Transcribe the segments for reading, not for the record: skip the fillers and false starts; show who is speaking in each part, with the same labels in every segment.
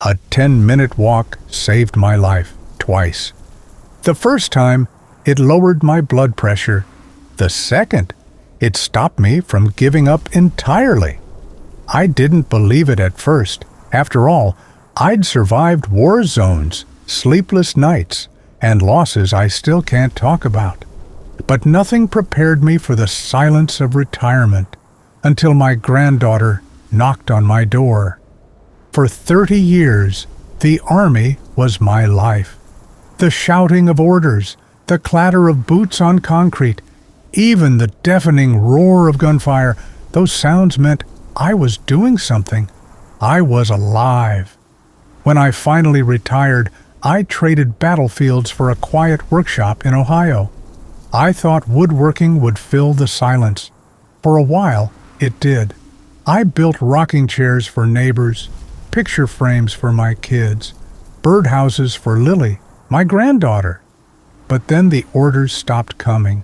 Speaker 1: A 10-minute walk saved my life twice. The first time, it lowered my blood pressure. The second, it stopped me from giving up entirely. I didn't believe it at first. After all, I'd survived war zones, sleepless nights, and losses I still can't talk about. But nothing prepared me for the silence of retirement until my granddaughter knocked on my door. For 30 years, the Army was my life. The shouting of orders, the clatter of boots on concrete, even the deafening roar of gunfire, those sounds meant I was doing something. I was alive. When I finally retired, I traded battlefields for a quiet workshop in Ohio. I thought woodworking would fill the silence. For a while, it did. I built rocking chairs for neighbors, picture frames for my kids, birdhouses for Lily, my granddaughter. But then the orders stopped coming.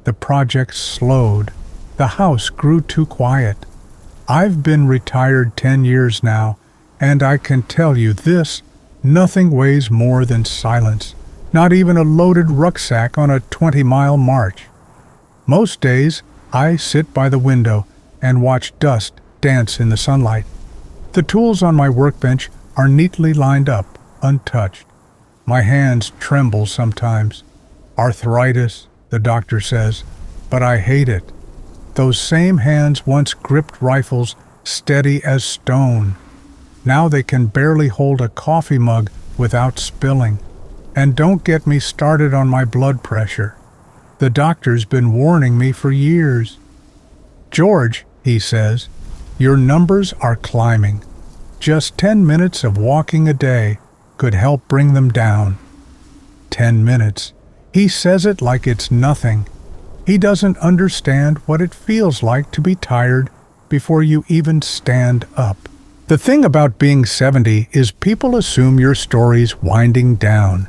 Speaker 1: The project slowed. The house grew too quiet. I've been retired 10 years now, and I can tell you this, nothing weighs more than silence, not even a loaded rucksack on a 20-mile march. Most days, I sit by the window and watch dust dance in the sunlight. The tools on my workbench are neatly lined up, untouched. My hands tremble sometimes. Arthritis, the doctor says, but I hate it. Those same hands once gripped rifles steady as stone. Now they can barely hold a coffee mug without spilling. And don't get me started on my blood pressure. The doctor's been warning me for years. George, he says, your numbers are climbing. Just 10 minutes of walking a day could help bring them down. 10 minutes. He says it like it's nothing. He doesn't understand what it feels like to be tired before you even stand up. The thing about being 70 is people assume your story's winding down.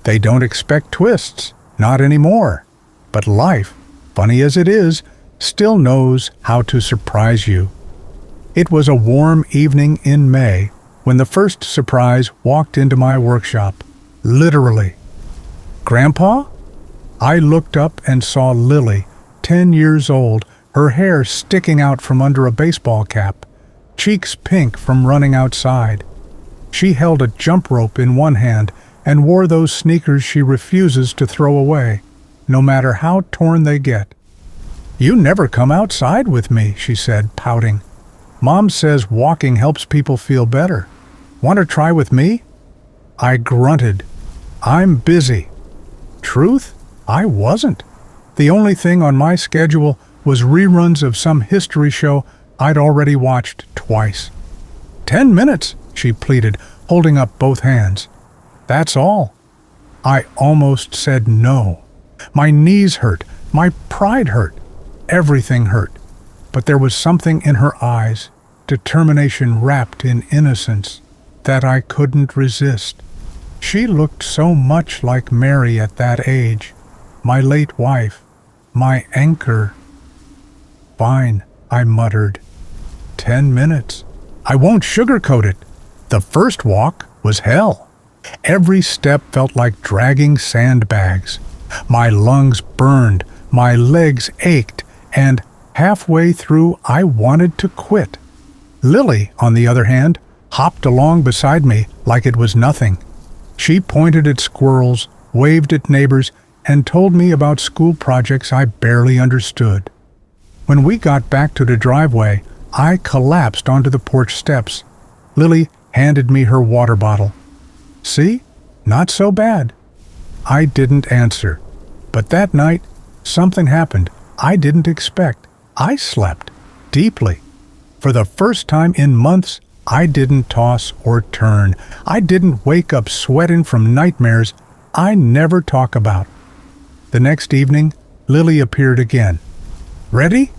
Speaker 1: They don't expect twists, not anymore. But life, funny as it is, still knows how to surprise you. It was a warm evening in May when the first surprise walked into my workshop. Literally. Grandpa? I looked up and saw Lily, 10 years old, her hair sticking out from under a baseball cap, cheeks pink from running outside. She held a jump rope in one hand and wore those sneakers she refuses to throw away, no matter how torn they get. You never come outside with me, she said, pouting. Mom says walking helps people feel better. Want to try with me? I grunted. I'm busy. Truth? I wasn't. The only thing on my schedule was reruns of some history show I'd already watched twice. 10 minutes, she pleaded, holding up both hands. That's all. I almost said no. My knees hurt. My pride hurt. Everything hurt. But there was something in her eyes, determination wrapped in innocence, that I couldn't resist. She looked so much like Mary at that age. My late wife, my anchor. Fine, I muttered. 10 minutes. I won't sugarcoat it. The first walk was hell. Every step felt like dragging sandbags. My lungs burned, my legs ached, and halfway through I wanted to quit. Lily, on the other hand, hopped along beside me like it was nothing. She pointed at squirrels, waved at neighbors, and told me about school projects I barely understood. When we got back to the driveway, I collapsed onto the porch steps. Lily handed me her water bottle. See? Not so bad. I didn't answer. But that night, something happened I didn't expect. I slept deeply. For the first time in months, I didn't toss or turn. I didn't wake up sweating from nightmares I never talk about. The next evening, Lily appeared again. Ready?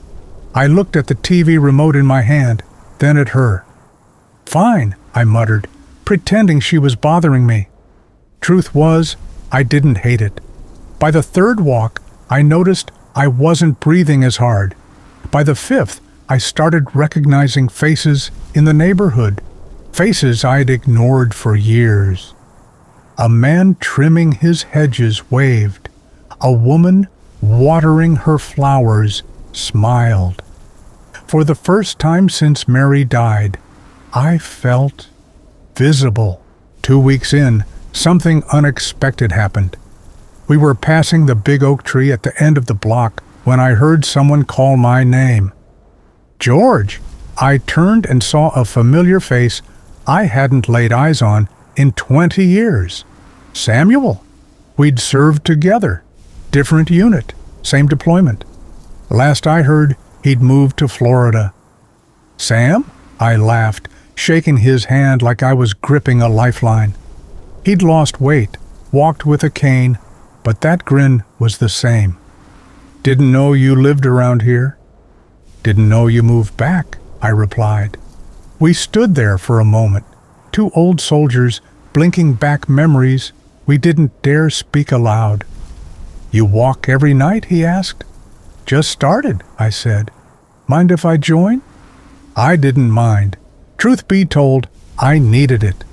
Speaker 1: I looked at the TV remote in my hand, then at her. Fine, I muttered, pretending she was bothering me. Truth was, I didn't hate it. By the third walk, I noticed I wasn't breathing as hard. By the fifth, I started recognizing faces in the neighborhood. faces I'd ignored for years. A man trimming his hedges waved. A woman watering her flowers smiled. For the first time since Mary died, I felt visible. 2 weeks in, something unexpected happened. We were passing the big oak tree at the end of the block when I heard someone call my name. George! I turned and saw a familiar face I hadn't laid eyes on in 20 years. Samuel! We'd served together. Different unit, same deployment. Last I heard, he'd moved to Florida. Sam? I laughed, shaking his hand like I was gripping a lifeline. He'd lost weight, walked with a cane, but that grin was the same. Didn't know you lived around here. Didn't know you moved back, I replied. We stood there for a moment, two old soldiers blinking back memories we didn't dare speak aloud. You walk every night, he asked. Just started, I said. Mind if I join? I didn't mind. Truth be told, I needed it.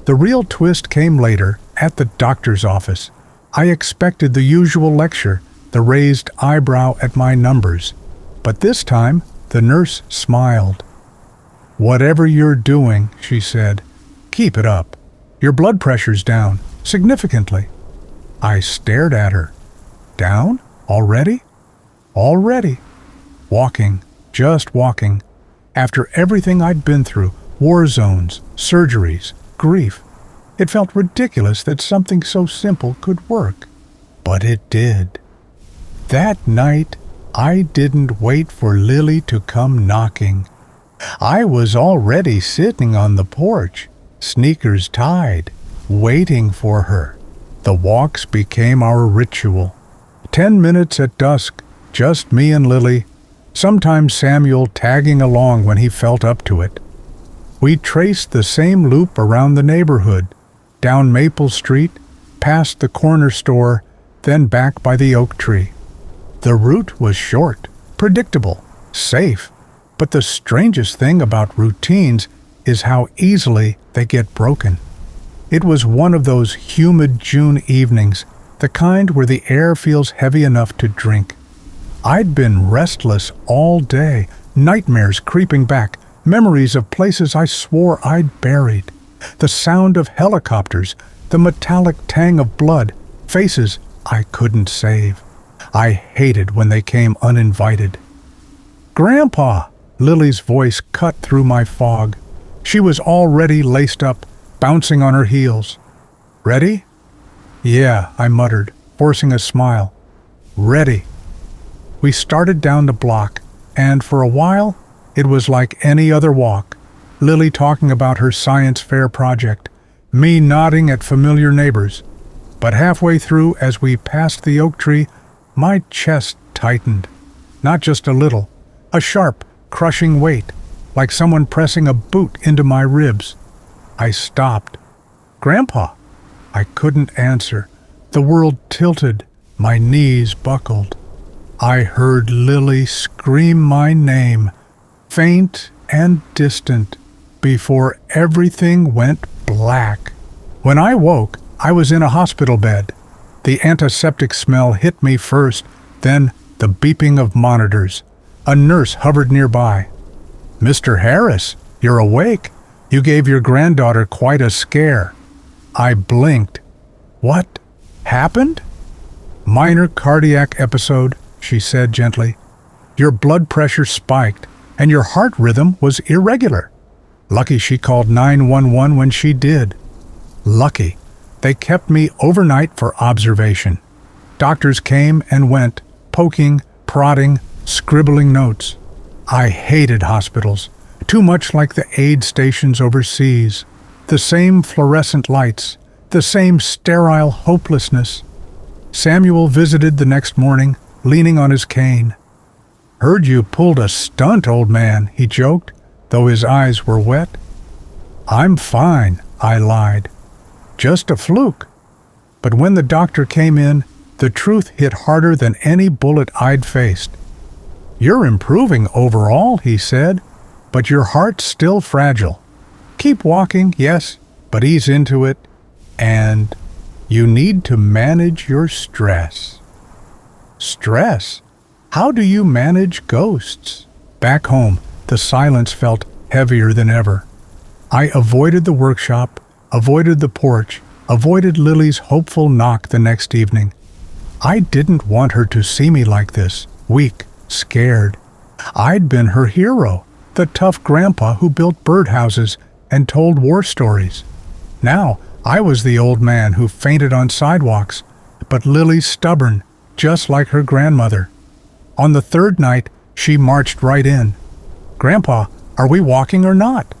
Speaker 1: The real twist came later, at the doctor's office. I expected the usual lecture, the raised eyebrow at my numbers. But this time, the nurse smiled. Whatever you're doing, she said, keep it up. Your blood pressure's down, significantly. I stared at her. Down? Already? Already. Walking, just walking. After everything I'd been through, war zones, surgeries, grief, it felt ridiculous that something so simple could work. But it did. That night, I didn't wait for Lily to come knocking. I was already sitting on the porch, sneakers tied, waiting for her. The walks became our ritual. 10 minutes at dusk, just me and Lily, sometimes Samuel tagging along when he felt up to it. We traced the same loop around the neighborhood, down Maple Street, past the corner store, then back by the oak tree. The route was short, predictable, safe, but the strangest thing about routines is how easily they get broken. It was one of those humid June evenings, the kind where the air feels heavy enough to drink. I'd been restless all day, nightmares creeping back, memories of places I swore I'd buried, the sound of helicopters, the metallic tang of blood, faces I couldn't save. I hated when they came uninvited. Grandpa! Lily's voice cut through my fog. She was already laced up, bouncing on her heels. Ready? Yeah, I muttered, forcing a smile. Ready. We started down the block, and for a while, it was like any other walk. Lily talking about her science fair project, me nodding at familiar neighbors. But halfway through, as we passed the oak tree, my chest tightened. Not just a little, a sharp, crushing weight, like someone pressing a boot into my ribs. I stopped. Grandpa? I couldn't answer. The world tilted, my knees buckled. I heard Lily scream my name, faint and distant, before everything went black. When I woke, I was in a hospital bed. The antiseptic smell hit me first, then the beeping of monitors. A nurse hovered nearby. Mr. Harris, you're awake. You gave your granddaughter quite a scare. I blinked. What happened? Minor cardiac episode, she said gently. Your blood pressure spiked, and your heart rhythm was irregular. Lucky she called 911 when she did. Lucky. They kept me overnight for observation. Doctors came and went, poking, prodding, scribbling notes. I hated hospitals, too much like the aid stations overseas. The same fluorescent lights, the same sterile hopelessness. Samuel visited the next morning, leaning on his cane. Heard you pulled a stunt, old man, he joked, though his eyes were wet. I'm fine, I lied. Just a fluke. But when the doctor came in, the truth hit harder than any bullet I'd faced. You're improving overall, he said, but your heart's still fragile. Keep walking, yes, but ease into it, and you need to manage your stress. Stress? How do you manage ghosts? Back home, the silence felt heavier than ever. I avoided the workshop, avoided the porch, avoided Lily's hopeful knock the next evening. I didn't want her to see me like this, weak, scared. I'd been her hero, the tough grandpa who built birdhouses and told war stories. Now, I was the old man who fainted on sidewalks, but Lily's stubborn, just like her grandmother. On the third night, she marched right in. "Grandpa, are we walking or not?"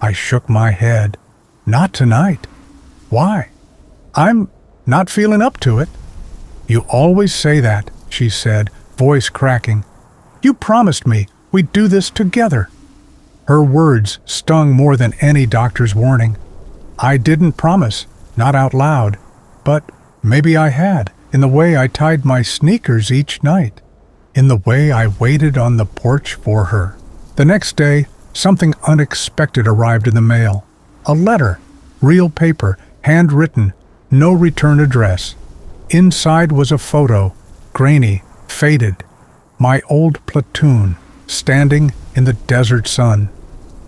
Speaker 1: I shook my head. "Not tonight." "Why?" "I'm not feeling up to it." "You always say that," she said, voice cracking. "You promised me we'd do this together." Her words stung more than any doctor's warning. I didn't promise, not out loud, but maybe I had, in the way I tied my sneakers each night, in the way I waited on the porch for her. The next day, something unexpected arrived in the mail. A letter, real paper, handwritten, no return address. Inside was a photo, grainy, faded. My old platoon, standing in the desert sun.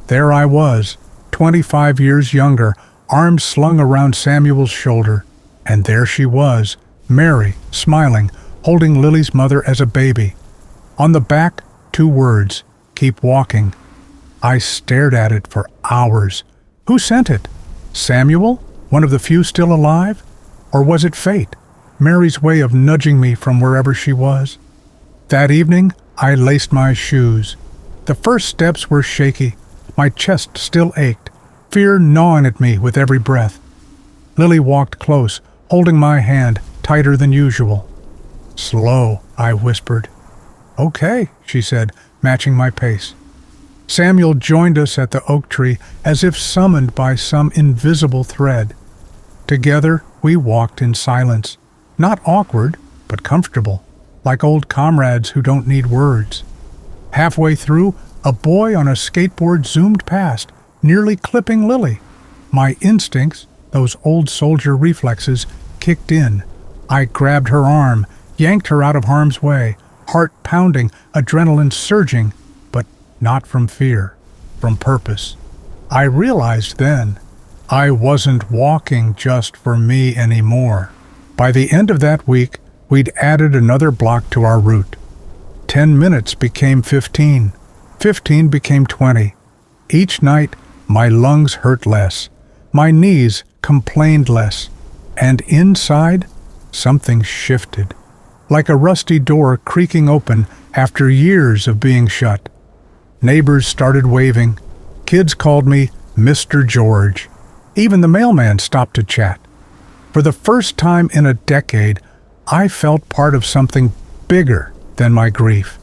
Speaker 1: There I was, 25 years younger, arms slung around Samuel's shoulder, and there she was, Mary, smiling, holding Lily's mother as a baby. On the back, 2 words, "Keep walking." I stared at it for hours. Who sent it? Samuel, one of the few still alive? Or was it fate, Mary's way of nudging me from wherever she was? That evening, I laced my shoes. The first steps were shaky. My chest still ached, fear gnawing at me with every breath. Lily walked close, holding my hand tighter than usual. "Slow," I whispered. "Okay," she said, matching my pace. Samuel joined us at the oak tree as if summoned by some invisible thread. Together, we walked in silence, not awkward, but comfortable, like old comrades who don't need words. Halfway through, a boy on a skateboard zoomed past, nearly clipping Lily. My instincts, those old soldier reflexes, kicked in. I grabbed her arm, yanked her out of harm's way, heart pounding, adrenaline surging, but not from fear, from purpose. I realized then, I wasn't walking just for me anymore. By the end of that week, we'd added another block to our route. 10 minutes became 15. 15 became 20. Each night, my lungs hurt less. My knees complained less. And inside, something shifted, like a rusty door creaking open after years of being shut. Neighbors started waving. Kids called me Mr. George. Even the mailman stopped to chat. For the first time in a decade, I felt part of something bigger than my grief.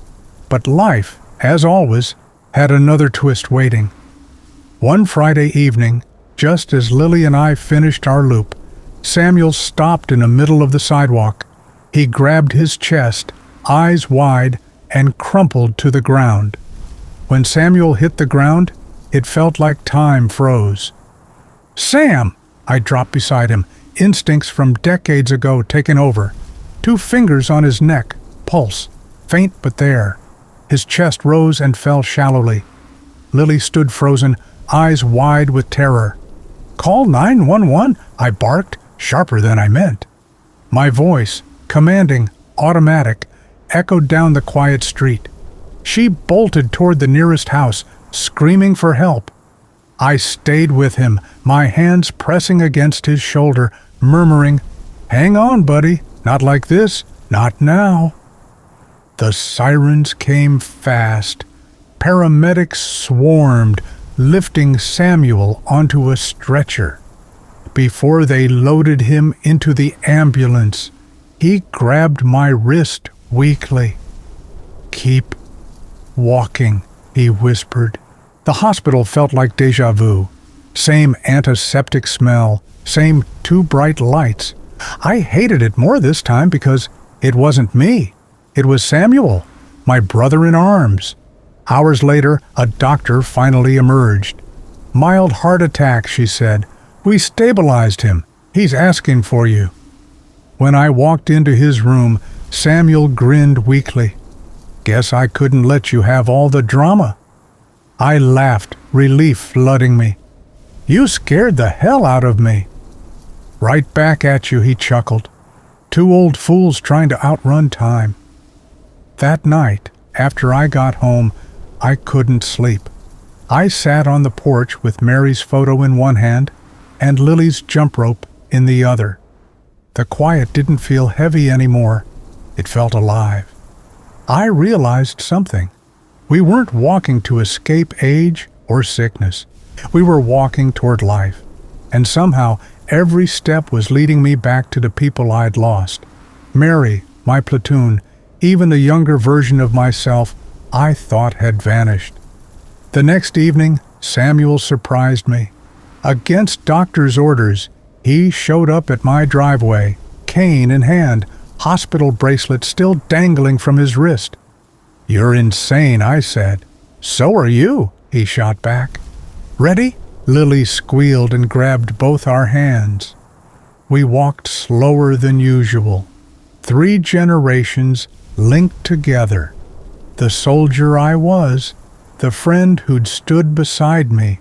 Speaker 1: But life, as always, had another twist waiting. One Friday evening, just as Lily and I finished our loop, Samuel stopped in the middle of the sidewalk. He grabbed his chest, eyes wide, and crumpled to the ground. When Samuel hit the ground, it felt like time froze. "Sam!" I dropped beside him, instincts from decades ago taken over. 2 fingers on his neck, pulse, faint but there. His chest rose and fell shallowly. Lily stood frozen, eyes wide with terror. "Call 911, I barked, sharper than I meant. My voice, commanding, automatic, echoed down the quiet street. She bolted toward the nearest house, screaming for help. I stayed with him, my hands pressing against his shoulder, murmuring, "Hang on, buddy, not like this, not now." The sirens came fast. Paramedics swarmed, lifting Samuel onto a stretcher. Before they loaded him into the ambulance, he grabbed my wrist weakly. "Keep walking," he whispered. The hospital felt like déjà vu. Same antiseptic smell, same 2 bright lights. I hated it more this time because it wasn't me. It was Samuel, my brother in arms. Hours later, a doctor finally emerged. "Mild heart attack," she said. "We stabilized him. He's asking for you." When I walked into his room, Samuel grinned weakly. "Guess I couldn't let you have all the drama." I laughed, relief flooding me. "You scared the hell out of me." "Right back at you," he chuckled. "Two old fools trying to outrun time." That night, after I got home, I couldn't sleep. I sat on the porch with Mary's photo in one hand and Lily's jump rope in the other. The quiet didn't feel heavy anymore. It felt alive. I realized something. We weren't walking to escape age or sickness. We were walking toward life. And somehow, every step was leading me back to the people I'd lost. Mary, my platoon, even the younger version of myself I thought had vanished. The next evening, Samuel surprised me. Against doctor's orders, he showed up at my driveway, cane in hand, hospital bracelet still dangling from his wrist. "You're insane," I said. "So are you," he shot back. "Ready?" Lily squealed and grabbed both our hands. We walked slower than usual. 3 generations linked together. The soldier I was, the friend who'd stood beside me,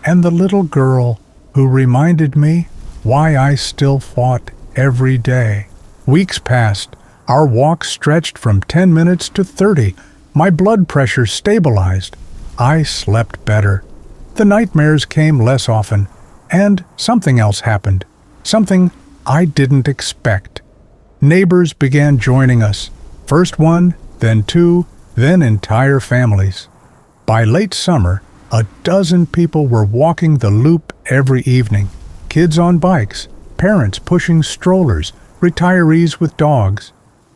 Speaker 1: and the little girl who reminded me why I still fought every day. Weeks passed. Our walk stretched from 10 minutes to 30. My blood pressure stabilized. I slept better. The nightmares came less often, and something else happened. Something I didn't expect. Neighbors began joining us. First one, then 2, then entire families. By late summer, a dozen people were walking the loop every evening. Kids on bikes, parents pushing strollers, retirees with dogs.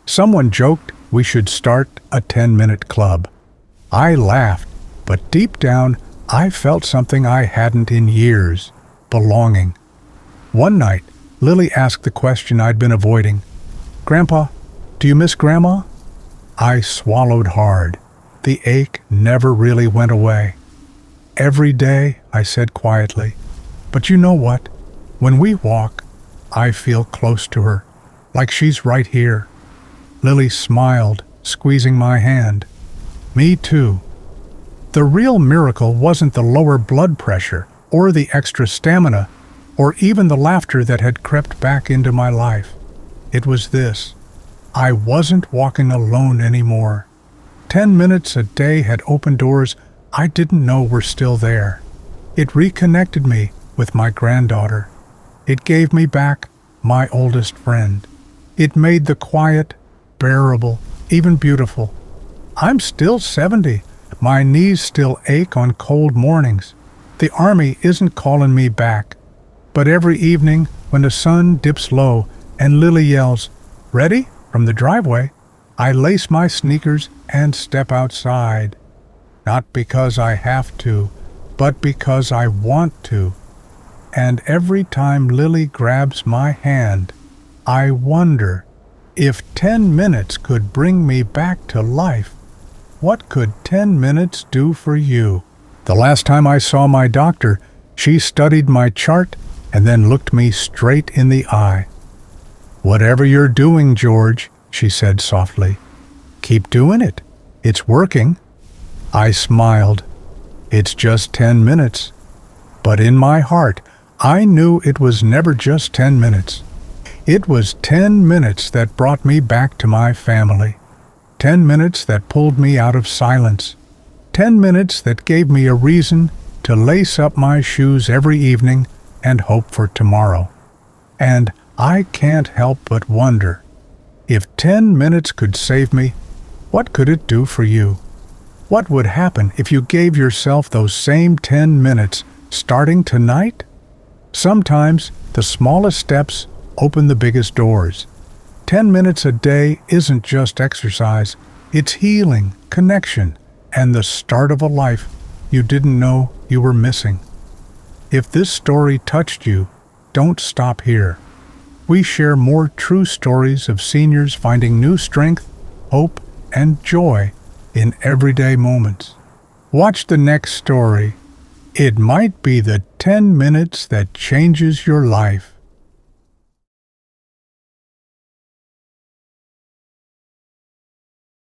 Speaker 1: Someone joked we should start a 10-minute club. I laughed, but deep down, I felt something I hadn't in years: belonging. One night, Lily asked the question I'd been avoiding. "Grandpa, do you miss Grandma?" I swallowed hard. The ache never really went away. "Every day," I said quietly. "But you know what? When we walk, I feel close to her, like she's right here." Lily smiled, squeezing my hand. "Me too." The real miracle wasn't the lower blood pressure, or the extra stamina, or even the laughter that had crept back into my life. It was this: I wasn't walking alone anymore. 10 minutes a day had opened doors I didn't know were still there. It reconnected me with my granddaughter. It gave me back my oldest friend. It made the quiet bearable, even beautiful. I'm still 70. My knees still ache on cold mornings. The army isn't calling me back. But every evening, when the sun dips low and Lily yells, "Ready?" from the driveway, I lace my sneakers and step outside. Not because I have to, but because I want to. And every time Lily grabs my hand, I wonder, if 10 minutes could bring me back to life, what could 10 minutes do for you? The last time I saw my doctor, she studied my chart and then looked me straight in the eye. "Whatever you're doing, George," she said softly, "keep doing it. It's working." I smiled. It's just 10 minutes. But in my heart, I knew it was never just 10 minutes. It was 10 minutes that brought me back to my family. 10 minutes that pulled me out of silence. 10 minutes that gave me a reason to lace up my shoes every evening and hope for tomorrow. And I can't help but wonder, if 10 minutes could save me, what could it do for you? What would happen if you gave yourself those same 10 minutes starting tonight? Sometimes the smallest steps open the biggest doors. 10 minutes a day isn't just exercise, it's healing, connection, and the start of a life you didn't know you were missing. If this story touched you, don't stop here. We share more true stories of seniors finding new strength, hope, and joy in everyday moments. Watch the next story. It might be the 10 minutes that changes your life.